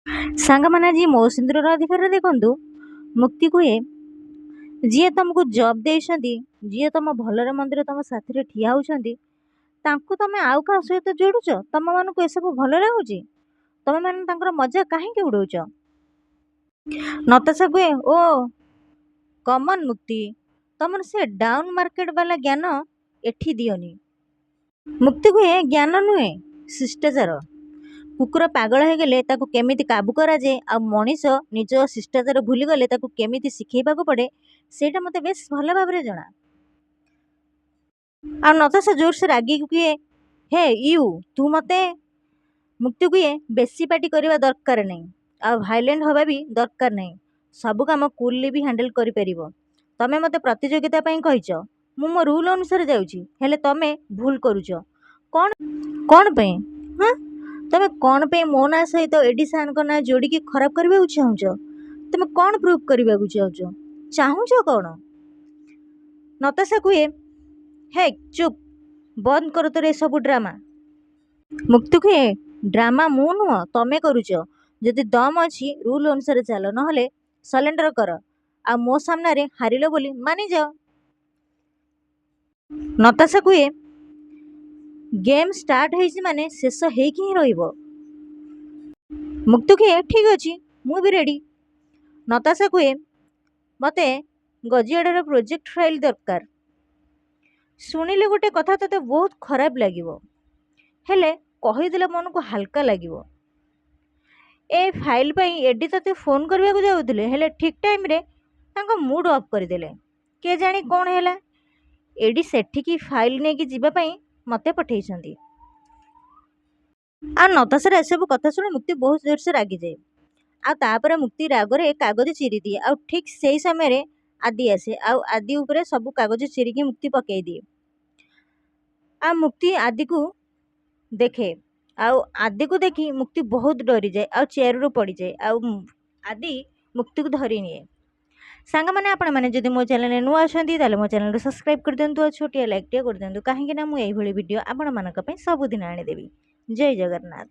ସାଙ୍ଗମାନେ ଆଜି ମୋ ସିନ୍ଦୁରର ଅଧିକାର ଦେଖନ୍ତୁ। ମୁକ୍ତି କୁହେ, ଯିଏ ତମକୁ ଜବ୍ ଦେଇଛନ୍ତି, ଯିଏ ତମ ଭଲରେ ମନ୍ଦିରେ ତମ ସାଥିରେ ଠିଆ ହେଉଛନ୍ତି, ତାଙ୍କୁ ତମେ ଆଉ କାହା ସହିତ ଯୋଡୁଛ? ତମମାନଙ୍କୁ ଏସବୁ ଭଲ ଲାଗୁଛି? ତମେମାନେ ତାଙ୍କର ମଜା କାହିଁକି ଉଡଉଛ? ନତାଶା କୁହେ, ଓ କମନ୍ ମୁକ୍ତି, ତମର ସେ ଡାଉନ୍ ମାର୍କେଟ ବାଲା ଜ୍ଞାନ ଏଠି ଦିଅନି। ମୁକ୍ତି କୁହେ, ଜ୍ଞାନ ନୁହେଁ, ଶିଷ୍ଟାଚାର। କୁକୁର ପାଗଳ ହେଇଗଲେ ତାକୁ କେମିତି କାବୁ କରାଯାଏ, ଆଉ ମଣିଷ ନିଜ ଶିଷ୍ଟାଚାର ଭୁଲିଗଲେ ତାକୁ କେମିତି ଶିଖେଇବାକୁ ପଡ଼େ, ସେଇଟା ମୋତେ ବେଶ ଭଲ ଭାବରେ ଜଣା। ଆଉ ନତାଶା ଜୋରସେ ରାଗିକି କୁହେ, ହେ ୟୁ, ତୁ ମୋତେ। ମୁକ୍ତି କୁହେ, ବେଶୀ ପାଟି କରିବା ଦରକାର ନାହିଁ, ଆଉ ଭାଇଲେଣ୍ଟ ହେବା ବି ଦରକାର ନାହିଁ। ସବୁ କାମ କୁଲରେ ବି ହ୍ୟାଣ୍ଡେଲ କରିପାରିବ। ତମେ ମୋତେ ପ୍ରତିଯୋଗିତା ପାଇଁ କହିଛ, ମୁଁ ମୋ ରୁଲ୍ ଅନୁସାରେ ଯାଉଛି, ହେଲେ ତମେ ଭୁଲ କରୁଛ। କ'ଣ ପାଇଁ? ହଁ, ତମେ କ'ଣ ପାଇଁ ମୋ ନାଁ ସହିତ ଏଡି ସାର୍ଙ୍କ ନାଁ ଯୋଡ଼ିକି ଖରାପ କରିବାକୁ ଚାହୁଁଛ? ତମେ କ'ଣ ପ୍ରୁଭ୍ କରିବାକୁ ଚାହୁଁଛ କ'ଣ? ନତାଶା କୁହେ, ହେ ଚୁପ୍, ବନ୍ଦ କର ତୋର ଏସବୁ ଡ୍ରାମା। ମୁକ୍ତି କୁହେ, ଡ୍ରାମା ମୁଁ ନୁହଁ, ତମେ କରୁଛ। ଯଦି ଦମ୍ ଅଛି ରୁଲ୍ ଅନୁସାରେ ଚାଲ, ନହେଲେ ସରେଣ୍ଡର କର, ଆଉ ମୋ ସାମ୍ନାରେ ହାରିଲ ବୋଲି ମାନିଯାଅ। ନତାଶା କୁହେ, ଗେମ୍ ଷ୍ଟାର୍ଟ ହେଇଛି ମାନେ ଶେଷ ହେଇକି ହିଁ ରହିବ। ମୁକ୍ତି କୁହେ, ଠିକ୍ ଅଛି, ମୁଁ ବି ରେଡ଼ି। ନତାଶା କୁହେ, ମୋତେ ଗଜିଆଡ଼ର ପ୍ରୋଜେକ୍ଟ ଫାଇଲ୍ ଦରକାର। ଶୁଣିଲେ ଗୋଟେ କଥା ତୋତେ ବହୁତ ଖରାପ ଲାଗିବ, ହେଲେ କହିଦେଲେ ମନକୁ ହାଲକା ଲାଗିବ। ଏ ଫାଇଲ୍ ପାଇଁ ଏଡି ତୋତେ ଫୋନ୍ କରିବାକୁ ଯାଉଥିଲେ, ହେଲେ ଠିକ୍ ଟାଇମ୍ରେ ତାଙ୍କ ମୁଡ୍ ଅଫ୍ କରିଦେଲେ। କେଜାଣି କ'ଣ ହେଲା, ଏଡି ସେଠିକି ଫାଇଲ୍ ନେଇକି ଯିବା ପାଇଁ ମୋତେ ପଠେଇଛନ୍ତି। ଆଉ ନତାଶାର ଏସବୁ କଥା ଶୁଣି ମୁକ୍ତି ବହୁତ ଜୋରସେ ରାଗିଯାଏ। ଆଉ ତାପରେ ମୁକ୍ତି ରାଗରେ କାଗଜ ଚିରିଦିଏ। ଆଉ ଠିକ୍ ସେଇ ସମୟରେ ଆଦି ଆସେ, ଆଉ ଆଦି ଉପରେ ସବୁ କାଗଜ ଚିରିକି ମୁକ୍ତି ପକେଇ ଦିଏ। ଆଉ ମୁକ୍ତି ଆଦିକୁ ଦେଖେ, ଆଉ ଆଦିକୁ ଦେଖି ମୁକ୍ତି ବହୁତ ଡରିଯାଏ, ଆଉ ଚେୟାରରୁ ପଡ଼ିଯାଏ, ଆଉ ଆଦି ମୁକ୍ତିକୁ ଧରି ନିଏ। ସାଙ୍ଗମାନେ, ଆପଣମାନେ ଯଦି ମୋ ଚ୍ୟାନେଲରେ ନୂଆ ଅଛନ୍ତି ତାହେଲେ ମୋ ଚ୍ୟାନେଲକୁ ସବସ୍କ୍ରାଇବ୍ କରିଦିଅନ୍ତୁ, ଆଉ ଛୋଟିଆ ଲାଇକ୍ଟିଏ କରିଦିଅନ୍ତୁ, କାହିଁକିନା ମୁଁ ଏଇଭଳି ଭିଡ଼ିଓ ଆପଣମାନଙ୍କ ପାଇଁ ସବୁଦିନ ଆଣିଦେବି। ଜୟ ଜଗନ୍ନାଥ।